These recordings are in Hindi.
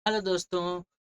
हेलो दोस्तों।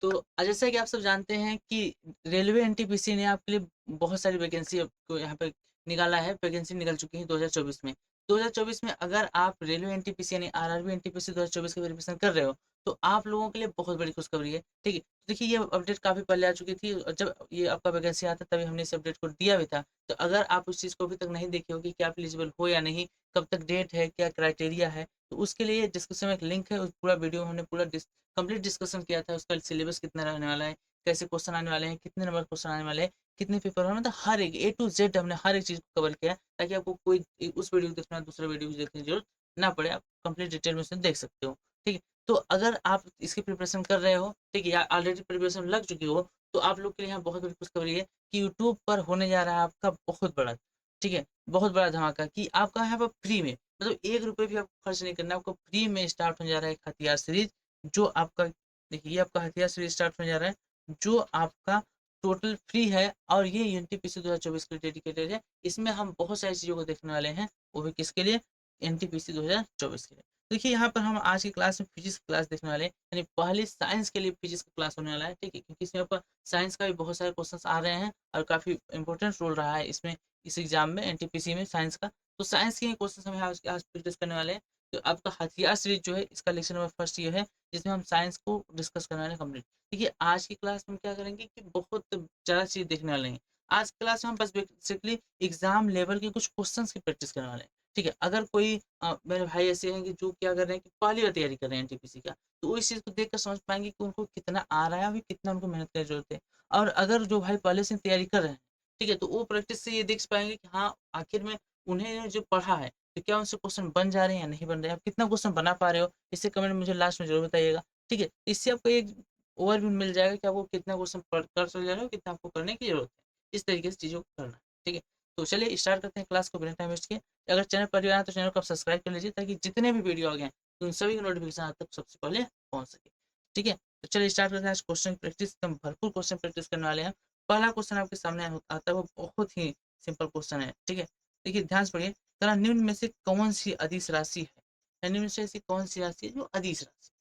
तो जैसा कि आप सब जानते हैं कि रेलवे एनटीपीसी ने आपके लिए बहुत सारी वैकेंसी आपको यहाँ पे निकाला है। वैकेंसी निकल चुकी है 2024 में। 2024 में अगर आप रेलवे एनटीपीसी यानी आरआरबी एनटीपीसी 2024 की प्रिपरेशन कर रहे हो तो आप लोगों के लिए बहुत बड़ी खुशखबरी है। ठीक है, तो देखिए ये अपडेट काफ़ी पहले आ चुकी थी और जब ये आपका वैकेंसी आता तभी हमने इस अपडेट को दिया भी था। तो अगर आप उस चीज़ को अभी तक नहीं देखे होगी कि आप एलिजिबल हो या नहीं, कब तक डेट है, क्या क्राइटेरिया है, तो उसके लिए डिस्क्रिप्शन में एक लिंक है। उस पूरा वीडियो हमने पूरा कंप्लीट डिस्कशन किया था। उसका सिलेबस कितना रहने वाला है, कैसे क्वेश्चन आने वाले हैं, कितने नंबर क्वेश्चन आने वाले हैं, कितने पेपर होने, मतलब हर एक ए टू जेड हमने हर एक चीज़ को कवर किया है, ताकि आपको कोई उस वीडियो को देखना दूसरा वीडियो को देखने की जरूरत ना पड़े। आप कंप्लीट डिटेल में से देख सकते हो। ठीक है, तो अगर आप इसकी प्रिपरेशन कर रहे हो, ठीक है, या ऑलरेडी प्रिपरेशन लग चुकी हो, तो आप लोग के लिए यहाँ बहुत बड़ी खुशखबरी है कि यूट्यूब पर होने जा रहा है आपका बहुत बड़ा, ठीक है, बहुत बड़ा धमाका कि आपका यहाँ पर फ्री में, मतलब 1 रुपए भी आपको खर्च नहीं करना, आपको फ्री में स्टार्ट होने जा रहा है एक हथियार सीरीज। जो आपका, देखिए ये आपका हथियार सीरीज स्टार्ट होने जा रहा है, जो आपका टोटल फ्री है और ये एनटीपीसी 2024 के लिए डेडिकेटेड है। इसमें हम बहुत सारी चीज़ों को देखने वाले हैं, वो भी किसके लिए, एनटीपीसी 2024 के लिए। देखिए यहाँ पर हम आज की क्लास में फिजिक्स क्लास देखने वाले हैं, यानी पहले साइंस के लिए फिजिक्स का क्लास होने वाला है। ठीक है, क्योंकि इसमें पर साइंस का भी बहुत सारे क्वेश्चन आ रहे हैं और काफ़ी इंपॉर्टेंट रोल रहा है इसमें, इस एग्जाम में एनटीपीसी में साइंस का। तो साइंस के क्वेश्चन हम आज आज डिस्कस करने वाले हैं। तो आपका हथियार सीरीज जो है इसका लेक्चर नंबर फर्स्ट ये है, जिसमें हम साइंस को डिस्कस करने वाले हैं कंप्लीट। देखिए आज की क्लास में हम क्या करेंगे कि बहुत ज़्यादा चीज़ देखने वाले हैं। आज की क्लास में हम बस बेसिकली एग्जाम लेवल के कुछ क्वेश्चंस की प्रैक्टिस करने वाले हैं। ठीक है, अगर कोई मेरे भाई ऐसे हैं कि जो क्या कर रहे हैं कि पहली बार तैयारी कर रहे हैं एनटीपीसी का, तो वो इस चीज़ को देख कर समझ पाएंगे कि उनको कितना आ रहा है और कितना उनको मेहनत करने की जरूरत है। और अगर जो भाई पहले से तैयारी कर रहे हैं, ठीक है, तो वो प्रैक्टिस से ये देख पाएंगे कि हाँ आखिर में उन्हें जो पढ़ा है, तो क्या उनसे क्वेश्चन बन जा रहे हैं या नहीं बन रहे हैं, आप कितना क्वेश्चन बना पा रहे हो, इसे कमेंट में मुझे लास्ट में जरूर बताइएगा। ठीक है, इससे आपको एक ओवरव्यू मिल जाएगा कि आपको कितना क्वेश्चन कर चल जा रहे हो, कितना आपको करने की जरूरत है। इस तरीके से चीज़ों को करना है। ठीक है, तो चलिए स्टार्ट करते हैं क्लास को बिना टाइम वेस्ट किए। अगर चैनल पर आए तो चैनल को आप सब्सक्राइब कर लीजिए, ताकि जितने भी वीडियो आ गए तो उन सभी का नोटिफिकेशन आप तक सबसे पहले पहुंच सके। ठीक है, तो चलिए स्टार्ट करते हैं। आज क्वेश्चन की प्रैक्टिस, हम भरपूर क्वेश्चन प्रैक्टिस करने वाले हैं। पहला क्वेश्चन आपके सामने आता है, वो बहुत ही सिंपल क्वेश्चन है। ठीक है, देखिए ध्यान से पढ़िए। तरा निम्न में से कौन सी अदिश राशि है, या निम्न में से ऐसी कौन सी राशि है जो अदिश राशि।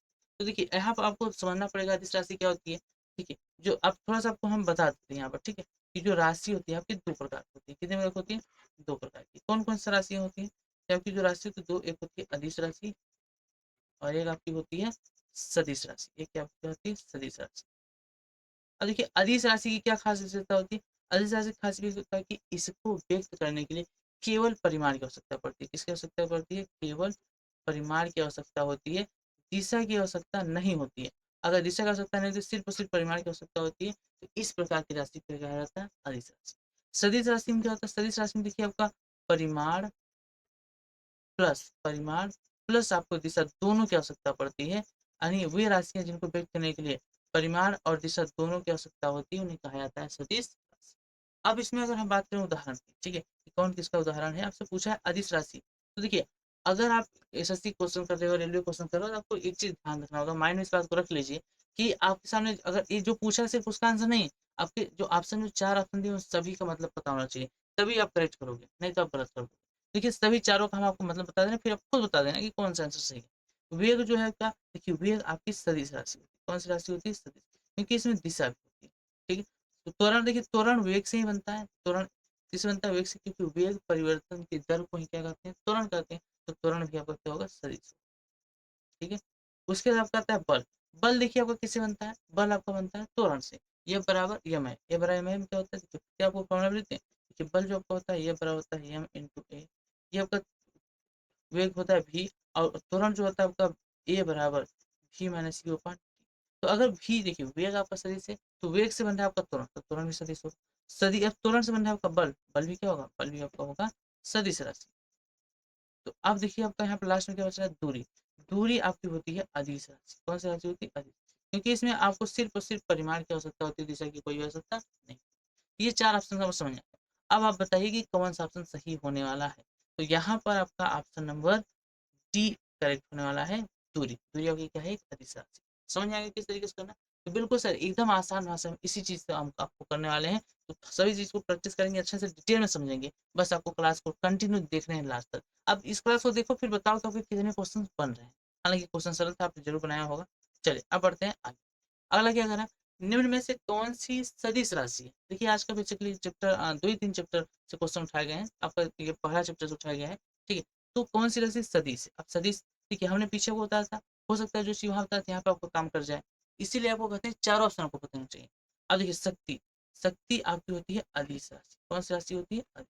तो देखिए यहाँ पर आपको समझना पड़ेगा अदिश राशि क्या होती है। ठीक है, जो आप थोड़ा सा आपको हम बता देते हैं यहाँ पर। ठीक है, कि जो राशि होती है आपकी दो प्रकार की होती है। कितने प्रकार की होती है, दो प्रकार की। कौन कौन सी राशियाँ होती हैं, तो आपकी जो राशि होती है दो, एक होती है अदिश राशि और एक आपकी होती है सदिश राशि। एक क्या होती है, सदिश राशि। अब देखिए अदिश राशि की क्या खास विशेषता होती है। अदिश राशि की खास विशेषता है कि इसको व्यक्त करने के लिए केवल परिमाण की आवश्यकता पड़ती है। किसकी आवश्यकता पड़ती है, केवल परिमाण की आवश्यकता होती है, दिशा की आवश्यकता नहीं होती है। अगर दिशा की आवश्यकता नहीं होती, सिर्फ और सिर्फ परिमाण की आवश्यकता होती है, तो इस प्रकार की राशि को कहा जाता है अदिश राशि। सदिश राशि में क्या होता है, सदिश राशि में देखिए आपका परिमाण प्लस आपको दिशा दोनों की आवश्यकता पड़ती है। यानी वे राशियां जिनको व्यक्त करने के लिए परिमाण और दिशा दोनों की आवश्यकता होती है, उन्हें कहा जाता है सदिश राशि। अब इसमें अगर हम बात करें उदाहरण की, ठीक है, कि कौन किसका उदाहरण है, आपसे पूछा है अदिश राशि। तो देखिए अगर आप एसएससी क्वेश्चन कर रहे हो, रेलवे क्वेश्चन कर रहे हो, तो आपको एक चीज ध्यान रखना होगा, माइंड में इस बात को रख लीजिए कि आपके सामने अगर ये जो पूछा है सिर्फ उसका आंसर नहीं, आपके जो ऑप्शन में चार ऑप्शन दिए सभी का मतलब पता होना चाहिए, तभी आप करेक्ट करोगे, नहीं तो आप गलत करोगे। देखिए सभी चारों का हम आपको मतलब बता देना, फिर आप खुद बता देना कि कौन सा आंसर सही है। वेग जो है क्या, देखिए वेग आपकी सदिश राशि होती है। कौन सी राशि होती है, सदिश, क्योंकि इसमें दिशा भी होती है। ठीक है, तो त्वरण, देखिए त्वरण वेग से ही बनता है। त्वरण किससे बनता है, वेग से, क्योंकि वेग परिवर्तन की दर को ही क्या कहते हैं, त्वरण कहते हैं। तो त्वरण भी आपका क्या होगा, सदिश। ठीक है, उसके बाद आपका आता है बल। बल देखिए आपका किससे बनता है, बल आपका बनता है त्वरण से। ये बराबर यम है, ये बराबर एम क्या होता है, देखिए क्या आपको फॉर्मूला भी देते हैं। देखिए बल जो आपका होता है ये बराबर होता है एम इंटू ए। ये आपका वेग होता है v, और त्वरण जो होता है आपका a बराबर v माइनस यू अपॉन। तो अगर v देखिए वेग आपका सदिश है, तो वेग से बन रहा है आपका त्वरण, तो त्वरण भी सदिश होगा। सदी अब त्वरण से बन रहा है आपका बल, बल भी क्या होगा, बल भी आपका होगा सदिश राशि। तो अब देखिए आपका यहाँ पर लास्ट में क्या बच रहा है, दूरी। दूरी आपकी होती है अदिश राशि। कौन सी राशि होती है, अदिश, क्योंकि इसमें आपको सिर्फ और सिर्फ परिमाण की आवश्यकता होती है, दिशा की कोई आवश्यकता नहीं। ये चार ऑप्शन का समझ आया। अब आप बताइए कि कौन सा ऑप्शन सही होने वाला है। तो यहाँ पर आपका ऑप्शन नंबर डी करेक्ट होने वाला है, दूरी। दूरी आपकी क्या है, एक अदिश राशि। समझ में आएगा किस तरीके से करना। तो बिल्कुल सर एकदम आसान भाषा में इसी चीज से हम आपको करने वाले हैं। तो सभी चीज को प्रैक्टिस करेंगे, अच्छे से डिटेल में समझेंगे। बस आपको क्लास को कंटिन्यू देखना है लास्ट तक। अब इस क्लास को देखो, फिर बताओ कि आपके कितने क्वेश्चन बन रहे हैं। हालांकि क्वेश्चन सरल था, आपने जरूर बनाया होगा। चलिए अब बढ़ते हैं आगे। अगला क्या करा, निम्न में से कौन सी सदिश राशि है। देखिए आज का बेसिकली चैप्टर 2 ही 3 चैप्टर से क्वेश्चन उठाए गए हैं, आपका ये पहला चैप्टर से उठाया गया है, ठीक है। तो कौन सी राशि सदिश है, अब सदिश, ठीक है, हमने पीछे वो बताया था, हो सकता है जो चीज वहां बताया था यहाँ पे आपको काम कर जाए, इसीलिए आपको कहते हैं चारों ऑप्शन आपको पता होना चाहिए। अब देखिए शक्ति, शक्ति आपकी होती है अदिश राशि, कौन सी राशि होती है, अदिश।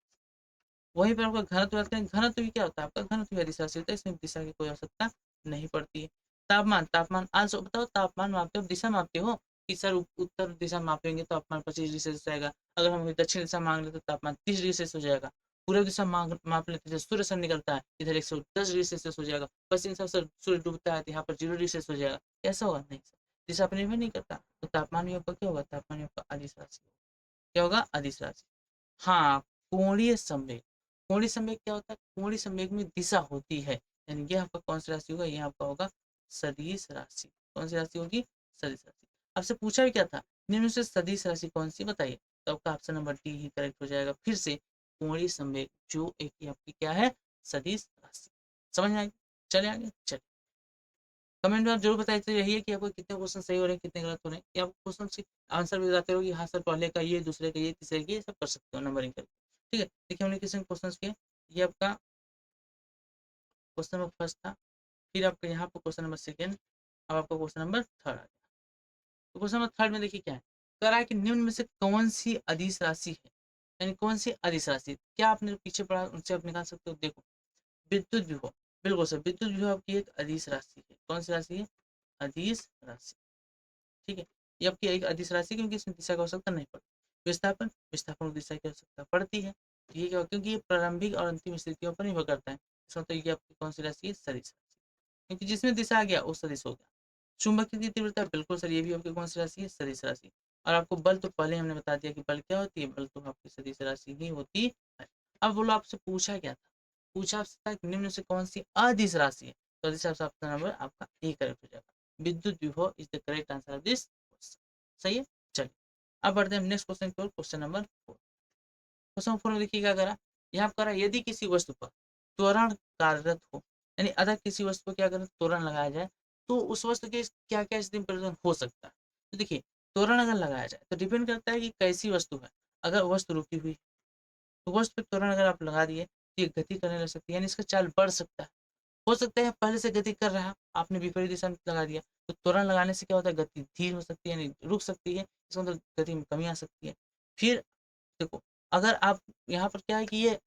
वहीं पर आपका घनत्व बात करें, घनत्व भी क्या होता है आपका, घनत्व भी दिशा से होता है, इसमें दिशा की कोई आवश्यकता नहीं पड़ती है। तापमान, तापमान आज बताओ, तापमान मापते हो दिशा मापते हो कि सर उत्तर दिशा मापेंगे तो तापमान 25 डिग्री सेल्सियस आएगा, अगर हम दक्षिण दिशा मांग लेते तो तापमान 30 डिग्री सेल्सियस हो जाएगा, पूर्व दिशा माप लेते जैसे सूर्य से निकलता है इधर 110 डिग्री सेल्सियस हो जाएगा, पश्चिम दिशा से सूर्य डूबता है तो यहाँ पर 0 डिग्री सेल्सियस हो जाएगा, ऐसा होगा नहीं सर, दिशा पर निर्भर नहीं करता। तो तापमान योग का क्या होगा, तापमान योग का अदिश राशि, क्या होगा, अदिश राशि। हाँ, कोणीय संवेग, कोणीय संवेग क्या होता है, कोणीय संवेग में दिशा होती है, यानी ये आपका कौन सी राशि होगा, ये आपका होगा सदिश राशि, कौन सी राशि होगी, सदिश राशि। आपसे पूछा भी क्या था, निम्न से सदिश राशि कौन सी बताइए, तो आपका ऑप्शन नंबर डी ही करेक्ट हो जाएगा, फिर से कोणीय संवेग जो एक ही आपकी क्या है, सदिश राशि। समझ में आएगी, चले आगे, चलिए कमेंट में आप जरूर बताइए, तो यही है कि आपको कितने क्वेश्चन सही हो रहे हैं, कितने गलत हो रहे हैं, या आप क्वेश्चन से आंसर भी बताते रहो कि हाँ सर पहले का ये, दूसरे का ये, तीसरे का ये, सब कर सकते हो नंबरिंग करके, ठीक है। देखिए हमने कितने क्वेश्चन किए, ये आपका क्वेश्चन नंबर फर्स्ट था, फिर आपका यहाँ पर क्वेश्चन नंबर सेकेंड, अब आपका क्वेश्चन नंबर थर्ड आ गया। तो क्वेश्चन नंबर थर्ड में देखिए क्या है, कह रहा है कि निम्न में से कौन सी अदिश राशि है, यानी कौन सी अदिश राशि, क्या आपने पीछे पढ़ा उनसे आप निकाल सकते हो, देखो विद्युत विभव, बिल्कुल सर, विद्युत विभव आपकी एक अदिश राशि है, कौन सी राशि है, अदिश राशि, ठीक है। ये आपकी एक अदिश राशि, क्योंकि इसमें दिशा की आवश्यकता नहीं पड़ती। विस्थापन, विस्थापन को दिशा की आवश्यकता पड़ती है, तो ये क्या होगा? क्योंकि ये प्रारंभिक और अंतिम स्थितियों पर निर्भर करता है, इसका मतलब ये आपकी कौन सी राशि है, सदिश राशि, क्योंकि जिसमें दिशा आ गया वो सदिश हो गया। चुंबकीय की तीव्रता, बिल्कुल सर, ये भी आपकी कौन सी राशि है, सदिश राशि। और आपको बल तो पहले हमने बता दिया कि बल क्या होती है, बल तो आपकी सदिश राशि ही होती है। अब बोलो आपसे पूछा क्या था, पूछा आपसे था कि निम्न से कौन सी अदिश राशि है, तो अदिश राशि आपका नंबर आपका ए करेक्ट हो जाएगा, विद्युत विभव is the correct answer of this question. सही है, चलिए अब बढ़ते हैं नेक्स्ट क्वेश्चन की ओर, क्वेश्चन नंबर 4। क्वेश्चन नंबर 4 में देखिए क्या करा, यहाँ पर करा यदि किसी वस्तु पर त्वरण कार्यरत हो, यानी अगर किसी वस्तु पर क्या करें, त्वरण लगाया जाए, तो उस वस्तु के क्या क्या स्थिति में परिवर्तन हो सकता है। तो देखिए त्वरण अगर लगाया जाए तो डिपेंड करता है कि कैसी वस्तु है, अगर वस्तु रुकी हुई तो वस्तु पे त्वरण अगर आप लगा दिए तो ये गति करने लग सकती है, यानी इसका चाल बढ़ सकता है, हो सकता है पहले से गति कर रहा है, आपने विपरीत दिशा में लगा दिया, तो त्वरण लगाने से क्या होता है, गति धीर हो सकती है, यानी रुक सकती है, इसका मतलब गति में कमी आ सकती है। फिर देखो, अगर आप यहाँ पर क्या है कि ये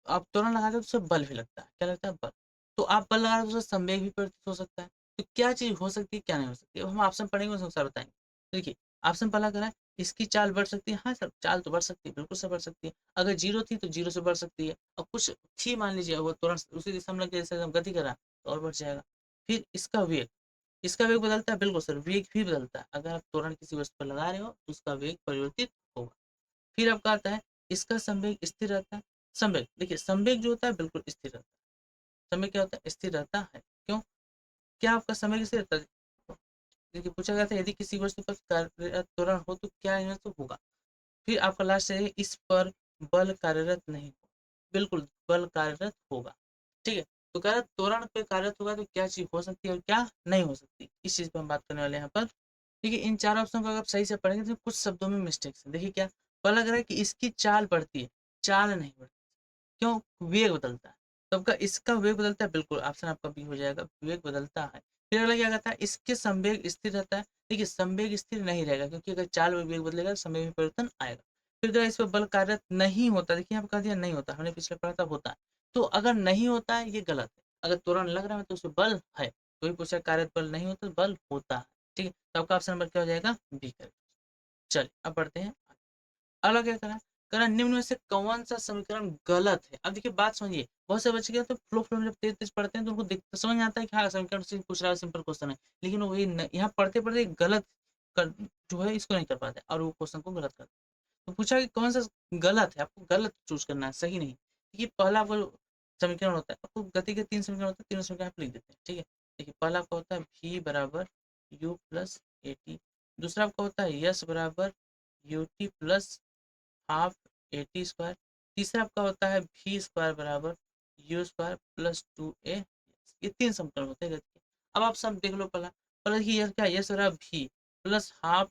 आप त्वरण लगाते हो तो उससे बल भी लगता है, क्या लगता है, बल। तो आप बल लगा रहे हो तो उससे संवेग भी प्रतीत हो सकता है, तो क्या चीज हो सकती है क्या नहीं हो सकती, अब हम ऑप्शन पढ़ेंगे उसके अनुसार बताएंगे। तो देखिए ऑप्शन पहला करा है, इसकी चाल बढ़ सकती है, हाँ सर चाल तो बढ़ सकती है, बिल्कुल से बढ़ सकती है, अगर जीरो थी तो जीरो से बढ़ सकती है, और कुछ थी मान लीजिए वो तुरंत उसी दिशा में लग गया, जैसे हम गति करा तो और बढ़ जाएगा। फिर इसका वेग, इसका वेग बदलता है, बिल्कुल सर वेग भी बदलता है, अगर आप त्वरण किसी वस्तु पर लगा रहे हो तो उसका वेग परिवर्तित होगा। फिर आपका आता है इसका संवेग स्थिर रहता है, संवेग देखिए संवेग जो होता है बिल्कुल स्थिर रहता है, संवेग क्या होता है, स्थिर रहता है, क्यों, क्या आपका संवेग स्थिर रहता है, देखिए पूछा गया था यदि किसी वस्तु पर त्वरण हो तो क्या तो होगा। फिर आपका लास्ट है इस पर बल कार्यरत नहीं हो, बिल्कुल बल कार्यरत होगा, ठीक है। तो कह रहा है त्वरण पे कार्यरत होगा तो क्या चीज हो सकती है और क्या नहीं हो सकती, इस चीज पर हम बात करने वाले हैं यहाँ पर। देखिए इन चार ऑप्शन को अगर आप सही से पढ़ेंगे तो कुछ शब्दों में मिस्टेक्स है, देखिए क्या, पहला लग रहा है कि इसकी चाल बढ़ती है, चाल नहीं बढ़ती, क्यों, वेग बदलता है, तो आपका इसका वेग बदलता है, बिल्कुल ऑप्शन आपका बी हो जाएगा, वेग बदलता है। फिर अगला क्या कहता है इसके संवेग स्थिर रहता है, देखिए संवेग स्थिर नहीं रहेगा, क्योंकि अगर चाल में वेग बदलेगा तो संवेग में परिवर्तन आएगा। फिर अगर इस पर बल कार्यरत नहीं होता, देखिए यहाँ पर कह दिया नहीं होता, हमने पिछले पढ़ा था होता है, तो अगर नहीं होता है ये गलत है, अगर तुरंत लग रहा है तो उसमें बल है, तो ही पूछा कार्यरत बल नहीं होता बल होता है, ठीक है। तो आपका ऑप्शन नंबर क्या हो जाएगा, बी करेक्ट। चलिए अब बढ़ते हैं, अगला क्या करा, करा निम्न में से कौन सा समीकरण गलत है। अब देखिए बात समझिए, बहुत से बच्चे क्या तो फ्लो फ्लो में जब तेज तेज पढ़ते हैं तो उनको दिख समझ में आता है कि हाँ समीकरण से पूछ रहा है, सिंपल क्वेश्चन है, लेकिन वो यहाँ पढ़ते पढ़ते गलत कर, जो है इसको नहीं कर पाते और वो क्वेश्चन को गलत करते हैं। तो पूछा कि कौन सा गलत है, आपको गलत चूज करना है, सही नहीं। देखिए पहला आपका जो समीकरण होता है, आपको गति के 3 समीकरण होते हैं, तीनों समीकरण आप लिख देते हैं, ठीक है। देखिए पहला आपका होता है v बराबर u प्लस ए टी, दूसरा आपका होता है यस बराबर U T plus half A T square, तीसरा आपका होता है भी स्क्वायर बराबर यू स्क्वायर प्लस 2a, ये 3 समीकरण होते हैं गति के। अब आप सब देख लो पहला, देखिए यार क्या यस हो रहा है भी plus half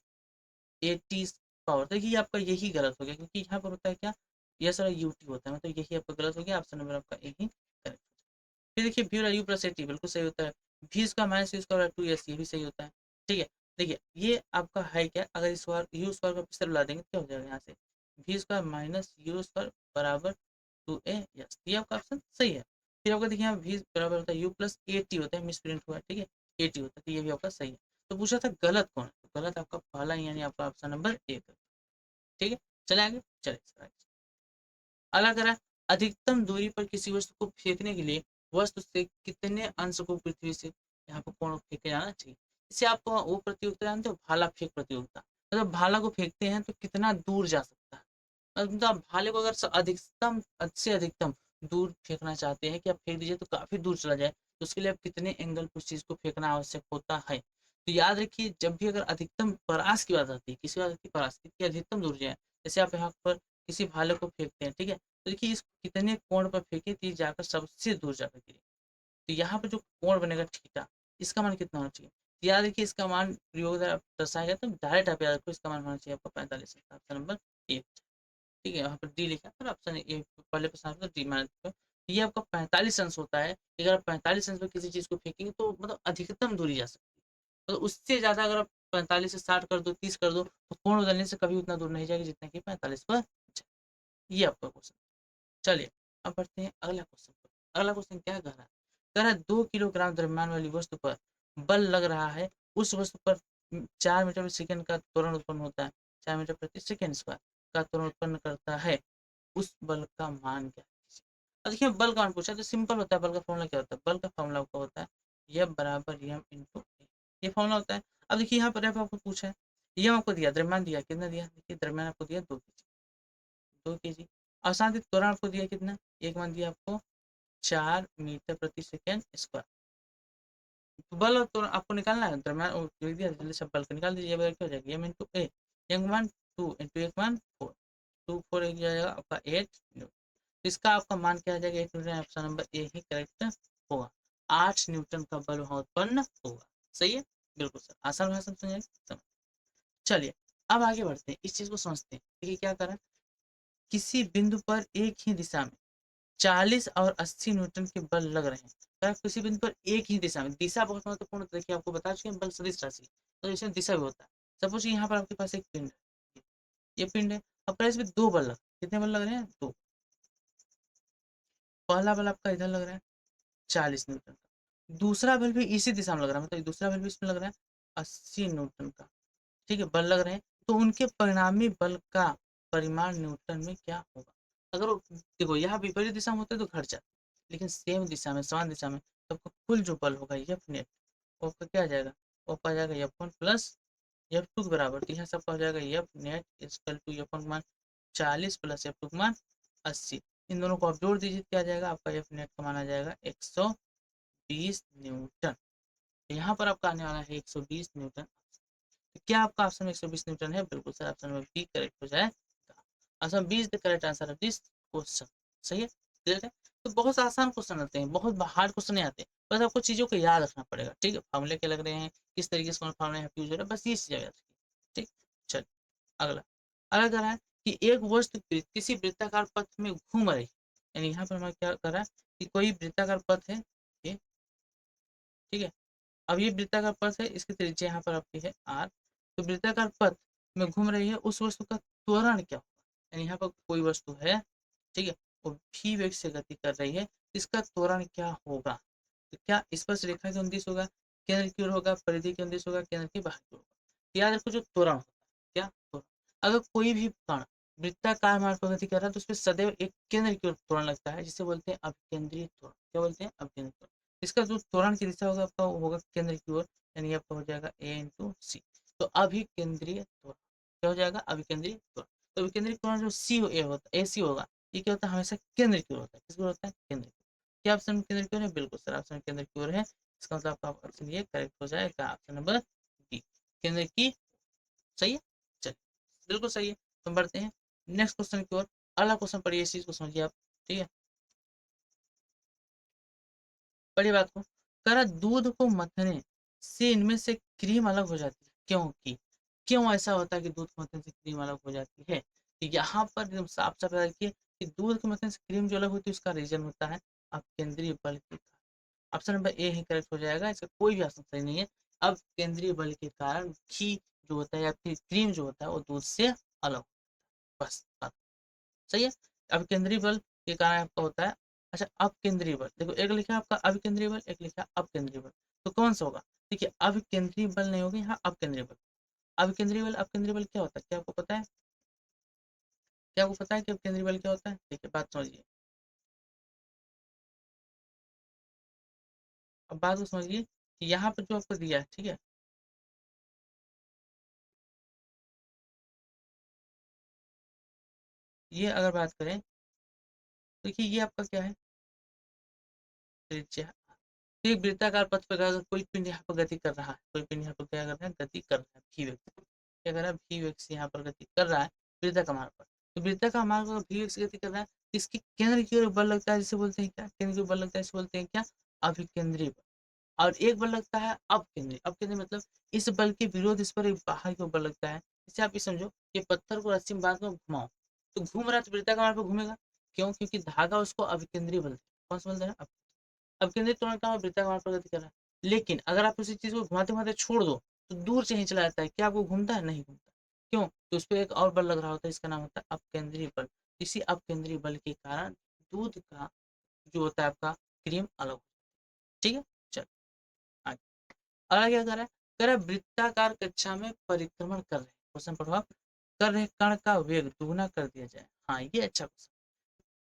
A T power, देखिए आपका यही गलत हो गया, क्योंकि यहाँ पर होता है क्या, यस और यू टी होता है, मतलब यही आपका गलत हो गया, ऑप्शन नंबर आपका यही करेक्ट। फिर देखिए भी और यू प्लस ए टी बिल्कुल सही होता है, भी इसका minus u square two s ये भी सही होता है। ठीक है, देखिए ये आपका है क्या, अगर इस बार यू स्क्वायर को पिछले बुला देंगे तो क्या हो जाएगा, यहाँ से भी स्क्वायर माइनस यू स्क्वायर बराबर टू ए यस, ये आपका ऑप्शन सही है। फिर आपका देखिए यहाँ भी बराबर होता है यू प्लस ए टी होता है, मिस प्रिंट हुआ है, ठीक है ए टी होता है, तो ये भी आपका सही है। तो पूछा था गलत कौन है, तो गलत आपका पहला यानी आपका ऑप्शन नंबर एक है। ठीक है, चले आगे, चले अगला कह रहा है अधिकतम दूरी पर किसी वस्तु को फेंकने के लिए वस्तु से कितने अंश को पृथ्वी से यहाँ पर कोण फेंके जाना चाहिए। इसे आप वो प्रतियोगिता जानते हो, भाला फेंक प्रतियोगिता, मतलब भाला को फेंकते हैं तो कितना दूर जा सकता है, मतलब आप भाले को अगर अधिकतम से अधिकतम दूर फेंकना चाहते हैं कि आप फेंक दीजिए तो काफी दूर चला जाए, तो उसके लिए आप कितने एंगल पर उस चीज को फेंकना आवश्यक होता है। तो याद रखिए जब भी अगर अधिकतम परास की बात आती है, किसी बात की परास की अधिकतम दूर जाए, जैसे आप यहाँ पर किसी भाले को फेंकते हैं, ठीक है, तो देखिए इस कितने कोण पर फेंके तो ये जाकर सबसे दूर जाकर गिरे, तो यहाँ पे जो कोण बनेगा थीटा, इसका मान कितना होना चाहिए, तो याद रखिए इसका मान प्रयोग द्वारा दर्शाया गया, तो डायरेक्ट आप याद रखो इसका मान होना चाहिए आपका 45, ऑप्शन नंबर ए। ठीक है, यहाँ पर डी लिखा है, ऑप्शन ए पहले प्रश्न में डी मान रखो, ये आपका 45 अंश होता है, अगर आप 45 अंश पर किसी चीज को फेंकेंगे तो मतलब अधिकतम दूरी जा सकती है, तो उससे ज्यादा अगर आप 45 से 60 कर दो, 30 कर दो, तो कोण बदलने से कभी उतना दूर नहीं जाएगी जितना कि 45 पर। ये आपका क्वेश्चन। चलिए अब बढ़ते हैं अगला क्वेश्चन पर। अगला क्वेश्चन क्या कह रहा है, कह रहा है 2 किलोग्राम द्रव्यमान वाली वस्तु पर बल लग रहा है, उस वस्तु पर 4 मीटर प्रति सेकंड का त्वरण उत्पन्न होता है, 4 मीटर प्रति सेकंड स्क्वायर का त्वरण उत्पन्न करता है, उस बल का मान क्या है। अब देखिए बल का मान पूछा तो सिंपल होता है, बल का फॉर्मूला क्या होता है, बल का फॉर्मूला आपका होता है F बराबर एम इंटू ए, ये फॉर्मूला होता है। अब देखिए यहाँ पर F आपको पूछा है, ये आपको दिया द्रव्यमान दिया, कितना दिया, देखिए द्रव्यमान आपको दिया 2 kg, 2 kg, और साथ ही त्वरण आपको दिया कितना, एक मान दिया आपको 4 मीटर प्रति सेकेंड स्क्वायर। तो बल और त्वरण आपको निकालना है, द्रव्यमान और दे दिया, जल्दी से बल को निकाल दीजिए, बल क्या हो जाएगा एम इंटू ए, एक मान 2 इंटू एक मान 4, 2 4 एक जाएगा आपका 8 न्यूटन, तो इसका आपका मान क्या आ जाएगा 8 Newton, option number A he correct होगा, 8 न्यूटन का बल वहां उत्पन्न होगा। सही है, बिल्कुल सर, आसान भाषा में समझ। चलिए अब आगे बढ़ते हैं, इस चीज को समझते हैं, देखिए क्या करें, किसी बिंदु पर एक ही दिशा में 40 और 80 न्यूटन के बल लग रहे हैं, तो किसी बिंदु पर एक ही दिशा में, दिशा बहुत महत्वपूर्ण होता है, देखिए आपको बता चुके हैं बल सदिश राशि, तो इसमें दिशा भी होता है। सपोज यहाँ पर आपके पास एक पिंड है, ये पिंड है, अब इसमें 2 बल लग, कितने बल लग रहे हैं, 2, पहला बल आपका इधर लग रहा है 40 न्यूटन का, दूसरा बल भी इसी दिशा में लग रहा है, मतलब दूसरा बल भी इसमें लग रहा है 80 न्यूटन का, ठीक है, बल लग रहे हैं, तो उनके परिणामी बल का परिमाण न्यूटन में क्या होगा। अगर देखो यहाँ विपरीत दिशा में होते तो घट जाते, लेकिन सेम दिशा में, समान दिशा में, तो आपका कुल जो बल होगा एफ नेट, वो आपका क्या आ जाएगा, वो आपका आ जाएगा F one plus F two के बराबर, तो यहाँ सबका हो जाएगा F net equal to F one मान 40 प्लस एफ टू मान 80, इन दोनों को आप जोड़ दीजिए, क्या आ जाएगा आपका एफ नेट का मान आ जाएगा 120 न्यूटन, यहाँ पर आपका आने वाला है 120 न्यूटन। तो क्या आपका ऑप्शन 120 न्यूटन है, बिल्कुल सर, ऑप्शन में बी करेक्ट हो जाएगा, option B is the correct answer of this question. सही है, क्लियर है। तो बहुत आसान क्वेश्चन आते हैं, बहुत हार्ड क्वेश्चन नहीं आते, बस आपको चीजों को याद रखना पड़ेगा, ठीक है, फार्मूले क्या लग रहे हैं, किस तरीके से कौन फार्मूला यूज हो रहा है, बस ये चीज याद रखिए। ठीक, चल अगला, अगला कह रहा है कि एक वस्तु किसी वृत्ताकार पथ में घूम रही, यानी यहाँ पर हमारा क्या कर रहा है कि कोई वृत्ताकार पथ है ये, ठीक है, अब ये वृत्ताकार पथ है, इसकी त्रिज्या यहाँ पर आपकी है r, तो वृत्ताकार पथ में घूम रही है उस वस्तु का त्वरण क्या होगा, यानी यहाँ पर कोई वस्तु है, ठीक है, वो v वेग से गति कर रही है, इसका त्वरण क्या होगा, तो क्या स्पर्श रेखा के उनतीस होगा, केंद्र की ओर होगा, परिधि के उनतीस होगा, केंद्र के बाहर की ओर होगा। याद रखो जो त्वरण होता है, क्या त्वरण, अगर कोई भी कण वृत्ताकार मार्ग पर गति कर रहा है तो उसमें सदैव एक केंद्र की ओर त्वरण लगता है, जिसे बोलते हैं अभिकेंद्रीय त्वरण, क्या बोलते हैं अभिकेंद्रीय त्वरण, इसका जो त्वरण की दिशा होगा आपका होगा केंद्र की ओर, यानी आपका हो जाएगा ए इंटू सी, तो अभिकेंद्रीय त्वरण क्या हो जाएगा, अभिकेंद्रीय त्वरण, तो अभिकेंद्रीय त्वरण जो सी ए होता है, ए सी होगा, ये क्या होता है हमेशा केंद्र की ओर होता है, किसकी ओर होता है, केंद्र की ओर। क्या ऑप्शन केंद्र की ओर है, बिल्कुल सर, ऑप्शन केंद्र की ओर है, इसका मतलब आपका ऑप्शन ये करेक्ट हो जाएगा, ऑप्शन नंबर बी, केंद्र की। सही है, चलिए बिल्कुल सही है, तो बढ़ते हैं नेक्स्ट क्वेश्चन की ओर। अगला क्वेश्चन पढ़िए, इस चीज को समझिए आप, ठीक है, पढ़िए बात को, करा दूध को मथने से इनमें से क्रीम अलग हो जाती है, क्यों ऐसा होता है कि दूध को मथने से क्रीम अलग हो जाती है? तो यहाँ पर एकदम साफ साफ देखिए कि दूध को मथने से क्रीम जो अलग होती है उसका रीजन होता है अपकेंद्रीय बल के कारण। Option number A he correct हो जाएगा, इसका कोई भी ऑप्शन सही नहीं है। अब केंद्रीय बल के कारण घी जो होता है या फिर क्रीम जो होता है वो दूध से अलग, बस बात सही है। अब केंद्रीय बल के कारण आपका होता है, अच्छा अब केंद्रीय बल देखो, एक लिखा है आपका अब केंद्रीय बल, एक लिखा है अब केंद्रीय बल, तो कौन सा होगा? देखिए अब केंद्रीय बल नहीं होगा यहाँ, अब केंद्रीय बल। अब केंद्रीय बल, अब केंद्रीय बल क्या होता है, क्या आपको पता है? क्या आपको पता है कि अब केंद्रीय बल क्या होता है? देखिए बात समझिए, अब बात को समझिए कि यहाँ पर जो आपको दिया है, ठीक है, ये अगर बात करें, देखिए ये आपका क्या है, त्रिज्या। तो एक वृत्ताकार पथ पर अगर कोई पिंड यहाँ पर गति कर रहा है, कोई पिंड यहाँ पर क्या कर रहा है, गति कर रहा है भी वेग से, क्या कर रहा है, भी वेग से यहाँ पर गति कर रहा है वृत्ताकार मार्ग पर। तो वृत्ताकार मार्ग पर भी वेग से गति कर रहा है, इसके केंद्र की ओर बल लगता है, जिसे बोलते हैं क्या, केंद्र की ओर बल लगता है, इसे बोलते हैं क्या, अभिकेंद्री बल। और एक बल लगता है अपकेंद्री, अपकेंद्री मतलब इस बल के विरोध इस पर एक बाहर की ओर बल लगता है। इसे आप ये समझो कि पत्थर को रस्सी में बांध कर घुमाओ, तो घूम रहा है तो वृत्ताकार मार्ग पर घूमेगा, क्यों? क्योंकि धागा उसको अभिकेंद्री बल, कौन सा बोलते हैं, अब केंद्रित त्वरण का वृत्ताकार प्रगति कर रहा है। लेकिन अगर आप उसी चीज को घुमाते घुमाते छोड़ दो तो दूर से ही चला जाता है, क्या आपको घूमता है? नहीं घूमता, क्यों? तो उस पर एक और बल लग रहा होता है, इसका नाम होता है अपकेंद्रीय बल। इसी अपकेंद्रीय बल के कारण दूध का जो होता है आपका क्रीम अलग होता है। ठीक है, चल आगे। अगला क्या कर रहा है, कह रहा है वृत्ताकार कक्षा में परिक्रमण कर रहे, क्वेश्चन पढ़ो आप, कर रहे कण का वेग दुगुना कर दिया जाए। हाँ ये अच्छा क्वेश्चन,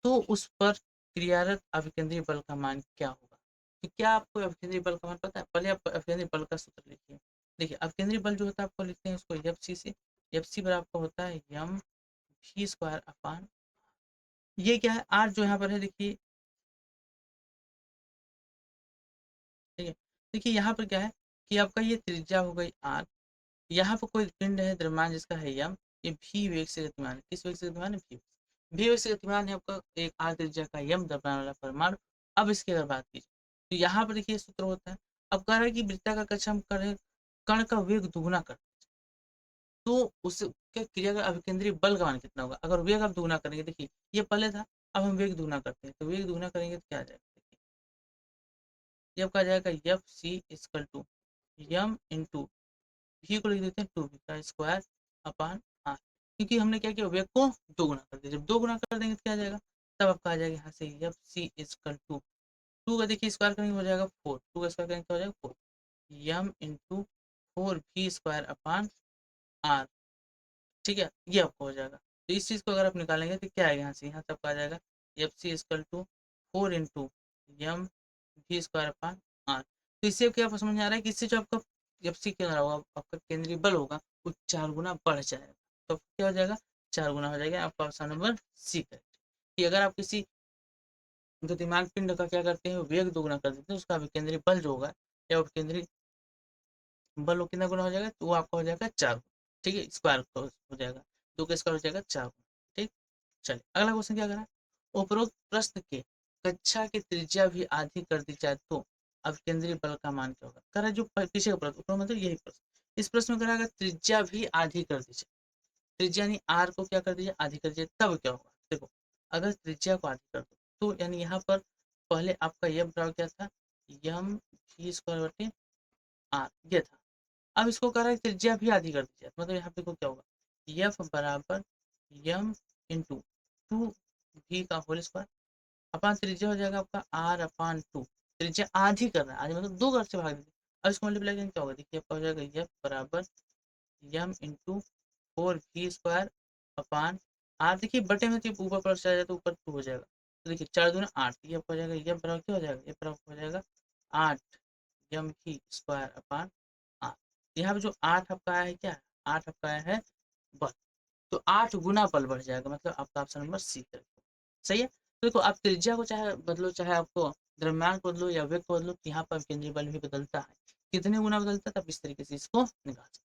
तो उस पर क्रियारत अभिकेंद्रीय बल का मान क्या होगा? तो क्या आपको अभिकेंद्रीय बल का मान पता है? पहले आप अभिकेंद्रीय बल का सूत्र लिखिए। देखिए अभिकेंद्रीय बल जो होता है आपको लिखते हैं उसको एफ सी से, एफ सी बराबर आपका होता है यम भी स्क्वायर अपान, ये क्या है आर जो यहाँ पर है, देखिए ठीक है, देखिए यहाँ पर क्या है कि आपका ये त्रिज्या हो गई आर, यहाँ पर कोई पिंड है द्रव्यमान जिसका है यम, ये भी वेग से गतिमान है, किस वेग से गतिमान है, भी वेग से गतिमान है आपका एक आर त्रिज्या का यम द्रव्यमान वाला परमाणु। अब इसकी अगर बात कीजिए तो यहाँ पर देखिए सूत्र होता है, अब कह रहा है कि वृत्ताकार कक्षा हम कर रहे हैं कण का वेग दुगुना कर, तो उसके क्रिया का अभिकेंद्रीय बल का मान कितना होगा? अगर वेग आप दुगुना करेंगे, देखिए ये पहले था, अब हम वेग दुगुना करते हैं, तो वेग दुगुना करेंगे तो क्या आ जाएगा, देखिए ये आपका आ जाएगा F C equal to M into भी को लिख देते हैं टू भी का स्क्वायर अपान आर, क्योंकि हमने क्या किया वेग को दो गुना कर दिया, जब दो गुना कर देंगे तो क्या आ जाएगा, तब आपका आ जाएगा यहाँ से F C equal to two का देखिए स्क्वायर करेंगे हो जाएगा फोर, टू का स्क्वायर करेंगे तो हो जाएगा फोर, यम इंटू फोर भी स्क्वायर अपान आर, ठीक है ये आपको हो जाएगा। तो इस चीज़ को अगर आप निकालेंगे तो क्या आएगा यहाँ से, यहाँ तक आ जाएगा F C equal to four into M भी स्क्वायर अपान आर। तो इससे क्या समझ में आ रहा है कि इससे जो आपका एफ सी क्या होगा, आपका केंद्रीय बल होगा वो चार गुना बढ़ जाएगा, तो क्या हो जाएगा, चार गुना हो जाएगा। आपका ऑप्शन नंबर सी करेक्ट, कि अगर आप किसी गतिमान पिंड का क्या करते हैं वेग दोगुना कर देते हैं, उसका केंद्रीय बल जो होगा या केंद्रीय बल वो कितना गुना हो जाएगा, तो वो आपका हो जाएगा चार, ठीक है स्क्वायर हो जाएगा, दो का स्क्वायर हो जाएगा चार, ठीक। चलिए अगला क्वेश्चन क्या करा, उपरोक्त प्रश्न के कक्षा की त्रिज्या भी आधी कर दी जाए तो अब केंद्रीय बल का मान क्या होगा? कह रहा जो पीछे का प्रश्न ऊपर मतलब यही प्रश्न, इस प्रश्न में कह रहा त्रिज्या भी आधी कर दीजिए, त्रिज्या यानी आर को क्या कर दीजिए, आधी कर दीजिए, तब क्या होगा? देखो अगर त्रिज्या को आधी कर दो तो यानी यहाँ पर पहले आपका यह बराबर क्या था, यम भी स्क्वायर बटे आर ये था, अब इसको कह रहा है त्रिज्या भी आधी कर दीजिए, मतलब यहाँ पे को क्या होगा, यफ बराबर यम इंटू टू भी का होल स्क्वायर अपान त्रिज्या हो जाएगा आपका आर अपान टू, त्रिज्या आधी कर रहा है, आधी मतलब दो घर से भाग दीजिए, अब इसको मल्टीप्लाई करेंगे क्या होगा, देखिए आपका हो जाएगा यफ बराबर यम इंटू फोर भी स्क्वायर अपान आर, देखिए बटे में तो ऊपर पर चला जाए तो ऊपर टू हो जाएगा, तो देखिए चार दूना आठ, ये हो जाएगा ये बराबर क्या हो जाएगा, ये बराबर हो जाएगा आठ यम भी स्क्वायर अपान आठ, यहाँ पे जो आठ आपका आया है क्या, आठ आपका आया है बल, तो आठ गुना बल बढ़ जाएगा, मतलब आपका ऑप्शन नंबर सी है, सही है। तो देखो आप त्रिज्या को चाहे बदलो चाहे आपको द्रव्यमान को बदलो या वेग को बदलो, यहाँ पर केंद्रीय बल भी बदलता है, कितने गुना बदलता है तब इस तरीके से इसको निकाल सकते,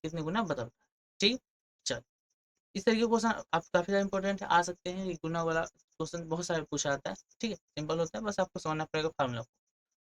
कितने गुना बदलता है, ठीक। चल इस तरीके के क्वेश्चन आप काफी ज्यादा इंपॉर्टेंट आ सकते हैं, गुना वाला क्वेश्चन बहुत सारे पूछा जाता है, ठीक है सिंपल होता है, बस आपको समझना पड़ेगा फार्मूला को।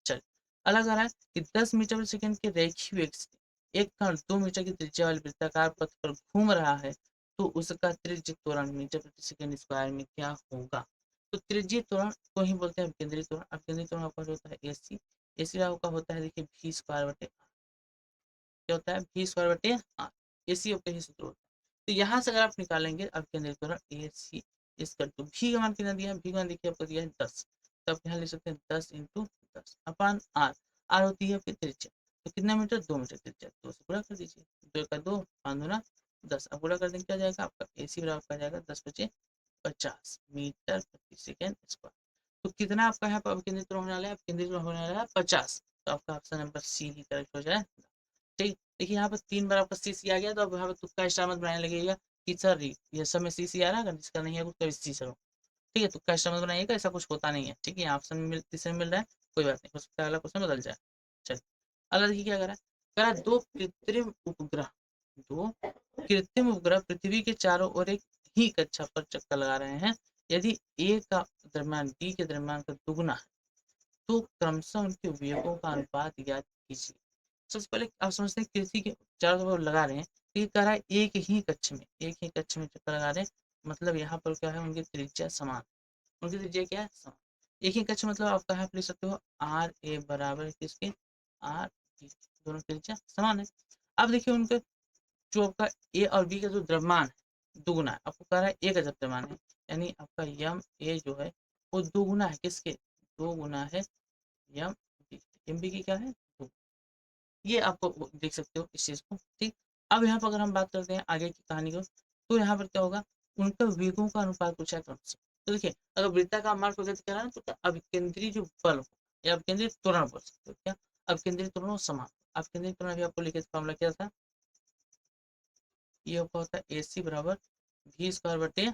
चल अलग आ रहा है कि 10 मीटर प्रति सेकंड के रेखीय वेग से एक कण 2 मीटर की त्रिज्या वाले वृत्ताकार पथ पर घूम रहा है तो उसका त्रिज्य त्वरण मीटर प्रति सेकंड स्क्वायर में क्या होगा। तो त्रिज्यीय त्वरण को ही बोलते हैं अपकेंद्री त्वरण। अपकेंद्री त्वरण आपका जो होता है एसी, एसी आपका होता है देखिए v स्क्वायर बटे क्या होता है v स्क्वायर बटे आर, एसी आपका ही सूत्र होता है। तो यहाँ से अगर आप निकालेंगे अपकेंद्री त्वरण ए सी इसका तो v का मान कितना दिया है, v का मान देखिए आपको दिया है 10, तो आप यहाँ लिख सकते हैं 10 इंटू 10 अपान आर, आर होती है आपकी त्रिज्या, तो कितना मीटर 2 मीटर त्रिज्या, 2 से गुणा कर दीजिए, 2 का 2 5 दूना 10, अब गुणा कर देंगे क्या जाएगा आपका एसी बराबर आ जाएगा 10 बचे 50 मीटर प्रति सेकेंड स्क्वायर। तो कितना आपका यहाँ पर अपकेंद्रित होने वाला है, अपकेंद्रित होने वाला है 50, तो आपका ऑप्शन नंबर सी ही करेक्ट हो जाए। ठीक, देखिए यहाँ पर 3 बार आपका सी सी आ गया, तो अब यहाँ पर तुक्का स्टार मत बनाने लगेगा कि सर ये सब में सी सी आ रहा है, जिसका नहीं है कुछ सी सर हो। ठीक है, तुक्का स्टार मत बनाइएगा, ऐसा कुछ होता नहीं है। ठीक है, ऑप्शन में तीसरे में मिल रहा है, कोई बात नहीं, हो सकता है अगला क्वेश्चन बदल जाए। चलिए अगला देखिए क्या करा, करा दो कृत्रिम उपग्रह पृथ्वी के चारों ओर एक ही कक्षा पर चक्कर लगा रहे हैं। यदि ए का द्रव्यमान बी के द्रव्यमान का दुगुना है तो क्रमशः उनके वेगों का अनुपात ज्ञात कीजिए। सबसे पहले आप समझते हैं पृथ्वी के चारों तरफ लगा रहे हैं, तो ये कह रहा है एक ही कक्ष में चक्कर लगा रहे हैं, मतलब यहाँ पर क्या है उनकी त्रिज्या समान, उनकी त्रिज्या क्या है समान, एक ही कक्ष मतलब आप कहाँ पे लिख सकते हो आर ए बराबर किसके आर बी, दोनों त्रिज्या समान है। अब देखिए उनके जो आपका ए और बी का जो द्रव्यमान है दुगुना है, आपको कह रहा है एक का जब द्रव्यमान है, यानी आपका यम ए जो है वो दुगुना है किसके, दो गुना है यम बी, एम बी की क्या है दो, ये आपको देख सकते हो इस चीज को। ठीक, अब यहाँ पर अगर हम बात करते हैं आगे की कहानी को, तो यहाँ पर क्या होगा उनका वेगों का अनुपात पूछा है तुमसे। तो देखिए अगर वृत्ता का मार्ग प्रगति कर रहा है तो क्या अभिकेंद्री जो बल हो या अभिकेंद्री त्वरण बोल सकते हो, क्या अभिकेंद्री त्वरण समान, अभिकेंद्री त्वरण अभी आपको लिखे फॉर्मूला क्या था, ये आपका होता है ए सी बराबर वी स्क्वायर बटे,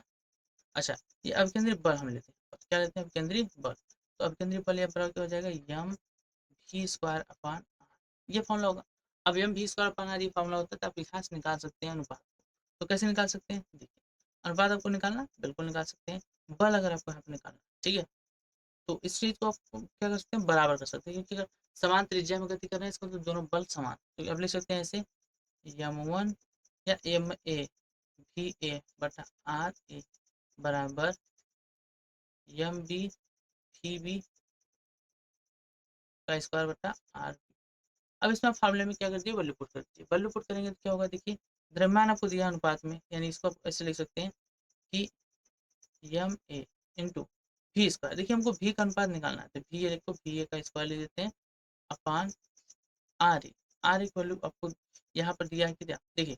अच्छा ये अभिकेंद्री बल हम लेते हैं, क्या लेते हैं अभिकेंद्री बल, तो अभिकेंद्री बल यह बराबर क्या हो जाएगा यम वी स्क्वायर अपान ये फॉर्मूला होगा। अब एम भी स्क्वायर अपान आर ये फॉर्मूला होता है, तो आप यहाँ से निकाल सकते हैं अनुपात, तो कैसे निकाल सकते हैं देखिए, अनुपात आपको निकालना बिल्कुल निकाल सकते हैं, बल अगर आपको यहाँ पे निकालना ठीक है, तो इस चीज को आप क्या कर सकते हैं बराबर कर सकते हैं, क्योंकि अगर समान त्रिज्या में गति कर रहे हैं इसको तो दोनों बल समान, तो अब लिख सकते हैं ऐसे यम वन या एम ए भी ए बटा आर ए बराबर यम बी भी बी का स्क्वायर बटा आर। अब इसमें फार्मूले में क्या कर दिए वैल्यू पुट कर दिए, वैल्यू पुट करेंगे तो क्या होगा देखिए द्रव्यमान आपको दिया अनुपात में, यानी इसको आप ऐसे लिख सकते हैं कि यम ए इंटू वी स्क्वायर, देखिए हमको वी का अनुपात निकालना है तो वी ए को वी ए का स्क्वायर ले लेते हैं upon R A, R A की वैल्यू आपको यहाँ पर दिया है कि देखिए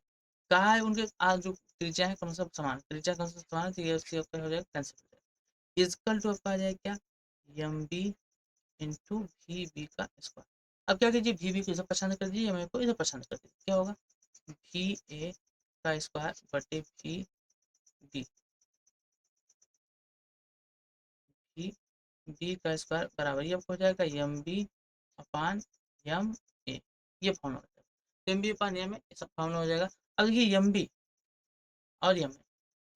कहा है उनके आज जो त्रिज्या है कौन सा समान, त्रिज्या कौन सा समान है तो ये उसकी आपका हो जाएगा कैंसिल हो जाएगा, इजकल टू आपका आ जाएगा क्या M B into we B का स्क्वायर। अब क्या कीजिए वी बी को इसे पसंद कर दीजिए, एम ए को इसे पसंद कर दीजिए, क्या होगा वी ए का स्क्वायर बटे वी बी, वी बी का स्क्वायर बराबर ये आपको हो जाएगा M B upon M A, ये फॉर्मूला हो जाएगा, M B upon M A सब फॉर्मूला हो जाएगा। अब देखिए एम बी और एम ए,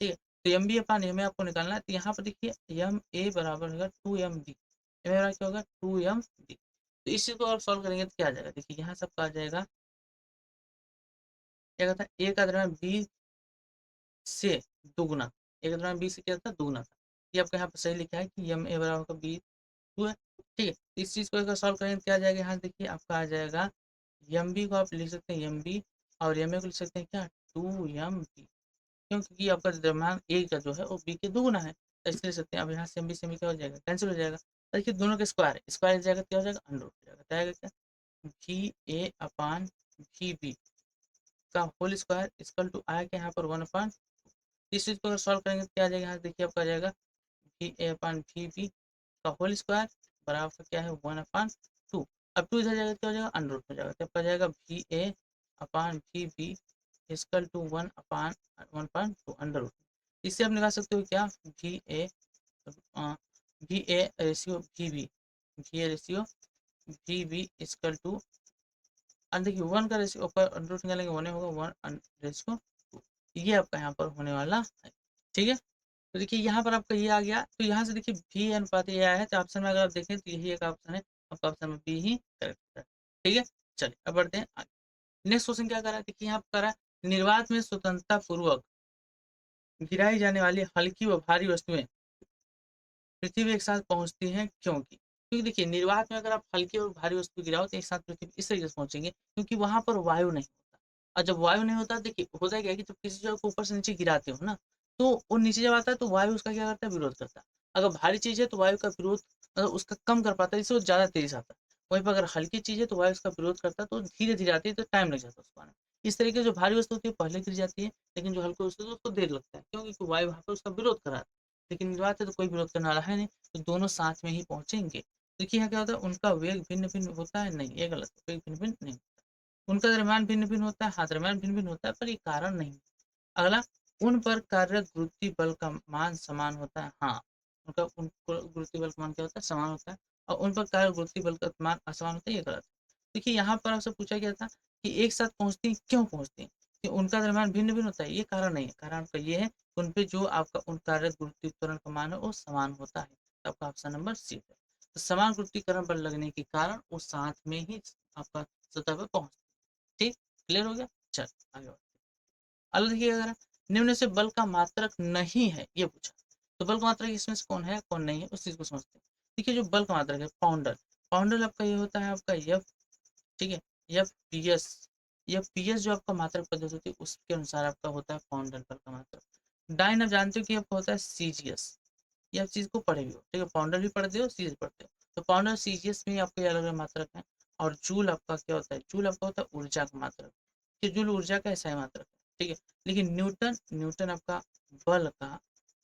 ठीक है, तो M B upon M A आपको निकालना है, तो यहाँ पर देखिए एम ए बराबर होगा two M B, M A बराबर क्या होगा टू एम बी, तो इस चीज को आप सॉल्व करेंगे तो क्या आ जाएगा देखिए यहाँ सबका आ जाएगा क्या कहता है ए का द्रव्यमान बी से दुगुना, ए का द्रव्यमान बी से क्या था दुगुना था, ये आपका यहाँ पर सही लिखा है कि एम ए बराबर होगा बी टू है। ठीक है, इस चीज को अगर सॉल्व करेंगे तो क्या आ जाएगा यहाँ देखिए आपका आ जाएगा एम बी को आप लिख सकते हैं एम बी और एम ए को लिख सकते हैं क्या टू एम बी, क्योंकि आपका द्रव्यमान ए का जो है वो बी के दुगुना है, तो इसलिए सकते हैं। अब यहाँ से एम बी से एम बी क्या हो जाएगा कैंसिल हो जाएगा, देखिए दोनों के स्क्वायर स्क्वायर जाएगा क्या हो जाएगा अंडर हो जाएगा, क्या आएगा क्या V A upon V B का होल स्क्वायर इक्वल टू आया यहाँ पर वन अपान, इस चीज को अगर सॉल्व करेंगे तो क्या आ जाएगा यहाँ देखिए आपका आ जाएगा V A upon V B का होल स्क्वायर बराबर क्या है वन अपान टू, अब टू इधर जाएगा क्या हो जाएगा अंडर रूट हो जाएगा, तब क्या जाएगा V A upon V B equal to one upon one upon two under root, इससे आप निकाल सकते हो क्या V A ratio V A ratio V B equal to देखिए वन का रेशियो ऊपर अंडर रूट निकालेंगे वन होगा वन रेशियो टू, ये आपका यहाँ पर होने वाला है। ठीक है, तो देखिए यहाँ पर आपका ये आ गया, तो यहाँ से देखिए भी अनुपात ये आया है, तो ऑप्शन में अगर आप देखें तो यही एक ऑप्शन है आपका ऑप्शन नंबर बी ही करेक्ट है। ठीक है, चलिए अब बढ़ते हैं आगे। नेक्स्ट क्वेश्चन क्या करा, देखिए यहाँ पर करा, निर्वात में स्वतंत्रता पूर्वक गिराई जाने वाली हल्की व भारी वस्तुएं पृथ्वी पे एक साथ पहुंचती हैं, क्योंकि क्योंकि देखिए निर्वात में अगर आप हल्की और भारी वस्तु गिराओ तो एक साथ पृथ्वी इस तरीके से पहुंचेंगे, क्योंकि वहां पर वायु नहीं होता। और जब वायु नहीं होता, देखिए होता क्या है कि जब किसी चीज को ऊपर से नीचे गिराते हो ना, तो वो नीचे जब आता है तो वायु उसका क्या करता है, विरोध करता है। अगर भारी चीज है तो वायु का विरोध मतलब उसका कम कर पाता है, इससे वो ज्यादा तेजी से आता है। वहीं पर अगर हल्की चीज है तो वायु उसका विरोध करता है, तो धीरे धीरे आती है, तो टाइम लग जाता है उसको आने में। इस तरीके से जो भारी वस्तु होती है पहले गिर जाती है, लेकिन जो हल्की वस्तु है उसको देर लगता है, क्योंकि वायु वहां पर उसका विरोध करा है। लेकिन निर्वात है तो कोई विरोध करने वाला है नहीं, तो दोनों साथ में ही पहुंचेंगे। देखिए यहाँ क्या होता है, उनका वेग भिन्न भिन्न होता है, नहीं ये गलत है, वेग भिन्न भिन्न नहीं होता। उनका द्रव्यमान भिन्न भिन्न होता है, हाँ द्रव्यमान भिन्न भिन्न होता है, पर ये कारण नहीं। अगला, उन पर कार्यरत गुरुत्वीय बल का मान समान होता है, हाँ उनका उन गुरुत्वीय बल का मान क्या होता है, समान होता है। और उन पर कार्य गुरुत्वीय बल का मान असमान होता है, ये गलत है। देखिए यहाँ पर आपसे पूछा गया था कि एक साथ पहुंचती हैं, क्यों पहुंचती हैं, कि उनका द्रव्यमान भिन्न भिन्न होता है, ये कारण नहीं है। कारण आपका ये है, उन पे जो आपका उन कार्यरत गुरुत्वीय त्वरण का मान है वो समान होता है। तो आपका ऑप्शन नंबर सी है। तो समान गुरुत्वीकरण बल लगने के कारण वो साथ में ही आपका सतह पर पहुंचते हैं। ठीक, क्लियर हो गया, चल आगे बढ़ते हैं। अगला देखिए, अगर निम्न से बल का मात्रक नहीं है ये पूछा, तो बल का मात्रक इसमें से कौन है कौन नहीं है, उस चीज को समझते हैं। देखिए जो बल का मात्रक है, पाउंडर, पाउंडर आपका ये होता है आपका एफ, ठीक है, F P S, F P S जो आपका मात्रक पद्धति होती है उसके अनुसार आपका होता है पाउंडर बल का मात्रक। डाइन आप जानते हो कि आपका होता है सी जी एस, ये आप चीज को पढ़े भी हो, ठीक है, पाउंडर भी पढ़ते हो, सीजीएस पढ़ते हो। तो पाउंडर सीजीएस में आपके अलग अलग मात्रक है। और जूल आपका क्या होता है, जूल आपका होता है ऊर्जा का मात्रक, कि जूल ऊर्जा का एसआई मात्रक है, ठीक है। लेकिन न्यूटन, न्यूटन आपका बल का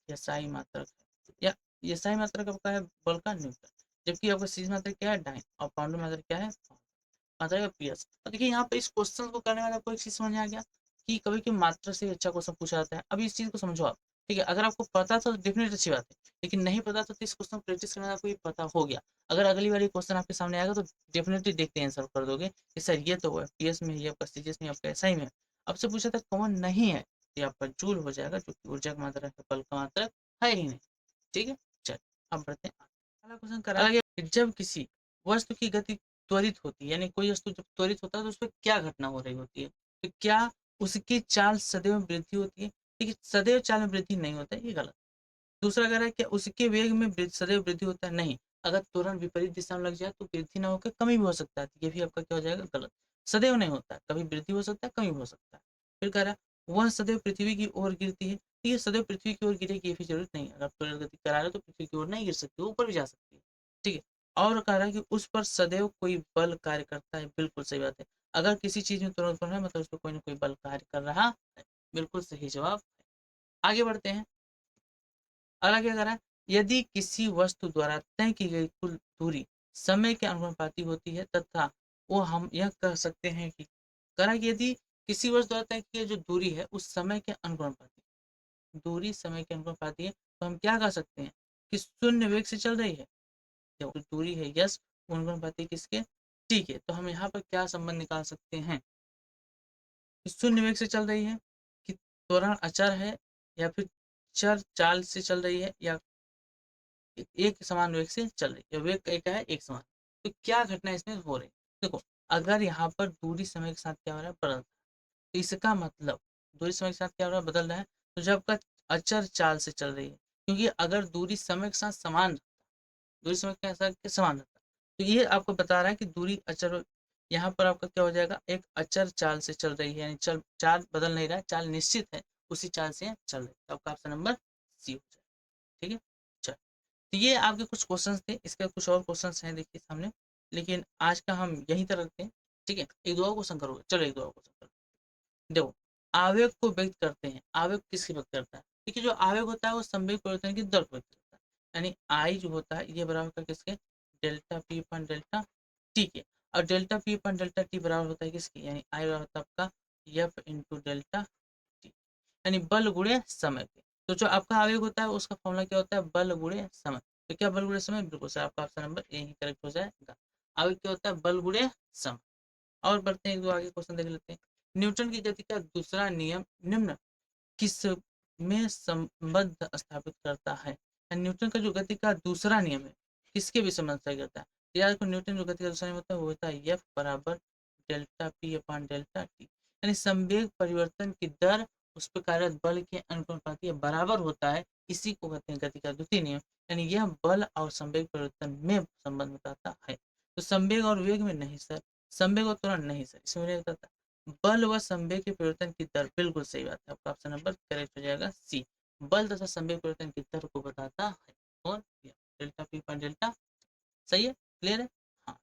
एसआई मात्रक है, या एसआई मात्रक आपका है बल का न्यूटन। जबकि आपका सीज मात्रक क्या है, डाइन, और पाउंडर मात्रक क्या है, मात्रा का पीएस। तो देखिए यहाँ पे इस क्वेश्चन को करने में आपको एक चीज समझ में आ गया कि कभी की मात्रा से अच्छा क्वेश्चन पूछा जाता है। अभी इस चीज को समझो आप, ठीक है, अगर आपको पता था तो डेफिनेटली अच्छी बात है, लेकिन नहीं पता था तो इस क्वेश्चन प्रैक्टिस करने में आपको ये पता हो गया। अगर अगली बार क्वेश्चन आपके सामने आएगा तो डेफिनेटली देखते हैं आंसर कर दोगे कि सर ये तो पीएस में, ये आपका सीजीएस में, आपका एसआई में। आपसे पूछा था कौन नहीं है, ये आपका जूल हो जाएगा, जो कि ऊर्जा का मात्रा है, बल का मात्रा है ही नहीं। ठीक है, चल अब बढ़ते हैं। अगला क्वेश्चन करा है कि जब किसी वस्तु की गति त्वरित होती है, यानी कोई वस्तु जब त्वरित होता है तो उस पर क्या घटना हो रही होती है, तो क्या उसकी चाल सदैव वृद्धि होती है। देखिए सदैव चाल में वृद्धि नहीं होता है, ये गलत। दूसरा कह रहा है कि उसके वेग में सदैव वृद्धि होता है, नहीं। अगर तुरंत विपरीत दिशा में लग जाए तो वृद्धि ना होकर कमी भी हो सकता है, तो ये भी आपका क्या हो जाएगा, गलत। सदैव नहीं होता है, कभी वृद्धि हो सकता है, कमी भी हो सकता है। फिर कह रहा है वह सदैव पृथ्वी की ओर गिरती है, तो ये सदैव पृथ्वी की ओर गिरेगी ये भी जरूरत नहीं है। अगर आप त्वरित गति करा रहे हो तो पृथ्वी की ओर नहीं गिर सकती, ऊपर भी जा सकती है, ठीक है। और कह रहा है कि उस पर सदैव कोई बल कार्य करता है, बिल्कुल सही बात है। अगर किसी चीज में तुरंत बल है मतलब उस पर कोई ना कोई बल कार्य कर रहा है, बिल्कुल सही जवाब। आगे बढ़ते हैं। अगला क्या करा है, यदि किसी वस्तु द्वारा तय की गई कुल दूरी समय के अनुपाती होती है तथा वो हम यह कह सकते हैं कि करा कि यदि किसी वस्तु द्वारा तय की गई जो दूरी है उस समय के अनुपाती, दूरी समय के अनुपाती है, तो हम क्या कह सकते हैं कि शून्य वेग से चल रही है। जो दूरी है यस, अनुपाती किसके, ठीक है। तो हम यहाँ पर क्या संबंध निकाल सकते हैं कि शून्य वेग से चल रही है, कि त्वरण अचर है, या फिर चर चाल से चल रही है, या एक समान वेग से चल रही है, वेग एक है एक समान। तो क्या घटना इसमें हो रही है, देखो अगर यहाँ पर दूरी समय के साथ क्या हो रहा है, बदल रहा है, तो इसका मतलब दूरी समय के साथ क्या हो रहा है, बदल रहा है। तो जब का अचर चाल से चल रही है, क्योंकि अगर दूरी समय के साथ समान, दूरी समय के साथ समान रहता, तो ये आपको बता रहा है कि दूरी अचर, यहाँ पर आपका क्या हो जाएगा, एक अचर चाल से चल रही है, यानी चल चाल बदल नहीं रहा है, चाल निश्चित है, उसी चाल से चल रही है। तो आपका ऑप्शन नंबर सी हो जाएगा, ठीक है। चल, तो ये आपके कुछ क्वेश्चंस थे, इसके कुछ और क्वेश्चंस हैं देखिए सामने, लेकिन आज का हम यहीं तक रखते हैं, ठीक है। एक दो और क्वेश्चन करोगे, चलो एक दो और क्वेश्चन करो। देखो, आवेग को व्यक्त करते हैं, आवेग किसकी व्यक्त करता है, देखिए जो आवेग होता है वो संवेग परिवर्तन की दर को व्यक्त करता है। यानी आई जो होता है ये बराबर होता है किसके, डेल्टा पी अपन डेल्टा टी के। और डेल्टा पी अपन डेल्टा टी बराबर होता है किसकी, यानी आई बराबर होता है आपका एफ इंटू डेल्टा टी, यानी बल गुणे समय के। तो जो आपका आवेग होता है उसका फॉर्मूला क्या होता है, बल गुणे समय। तो क्या बल गुणे समय, बिल्कुल सर, आपका option number A he correct हो जाएगा। आवेग क्या होता है, बल गुणे समय। और बढ़ते हैं, एक दो आगे क्वेश्चन देख लेते हैं। न्यूटन की गति का दूसरा नियम निम्न किस में संबंध स्थापित करता है, न्यूटन का जो गति का दूसरा नियम है किसके भी संबंध स्थापित करता है। याद को न्यूटन जो गति का दूसरा नियम होता है वो होता है एफ बराबर delta P upon delta T, यानी संवेग परिवर्तन की दर उस पर कार्यरत बल के अनुपातीय बराबर होता है, इसी को कहते हैं गति का द्वितीय नियम। यानी यह बल और संवेग परिवर्तन में संबंध बताता है। तो संवेग और वेग में नहीं सर, संवेग और त्वरण नहीं सर, इसमें नहीं बताता। बल व संवेग के परिवर्तन की दर, बिल्कुल सही बात है, आपका ऑप्शन नंबर करेक्ट हो जाएगा सी। बल तथा संवेग परिवर्तन की दर को बताता है और डेल्टा पी अपॉन डेल्टा, सही है, क्लियर है। हाँ,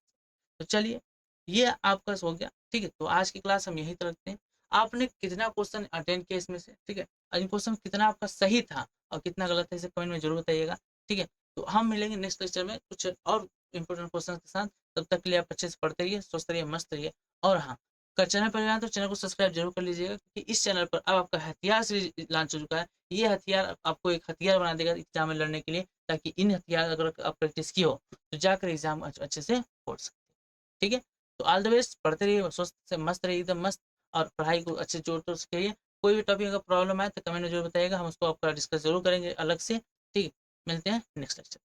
तो चलिए ये आपका हो गया, ठीक है। तो आज की क्लास हम यहीं तक रखते हैं। आपने कितना क्वेश्चन अटेंड किया इसमें से, ठीक है, और इन क्वेश्चन कितना आपका सही था और कितना गलत है, इसे कमेंट में जरूर बताइएगा, ठीक है। तो हम मिलेंगे नेक्स्ट लेक्चर में कुछ और इंपॉर्टेंट क्वेश्चन के साथ। तब तक के लिए आप अच्छे से पढ़ते रहिए, स्वस्थ रहिए, मस्त रहिए। और हाँ, अगर चैनल पर आए तो चैनल को सब्सक्राइब जरूर कर लीजिएगा, क्योंकि इस चैनल पर अब आपका हथियार सीरीज लॉन्च हो चुका है। ये हथियार आपको एक हथियार बना देगा एग्जाम में लड़ने के लिए, ताकि इन हथियार अगर आप प्रैक्टिस की हो तो जाकर एग्जाम अच्छे से पढ़ सकते हैं, ठीक है। तो ऑल द बेस्ट, पढ़ते रहिए, स्वस्थ से मस्त रहिए, एकदम मस्त, और पढ़ाई को अच्छे जोर तोड़ से करिए। कोई भी टॉपिक अगर प्रॉब्लम आए तो कमेंट में जरूर बताइएगा, हम उसको आपका डिस्कस जरूर करेंगे अलग से, ठीक है। मिलते हैं नेक्स्ट लेक्चर।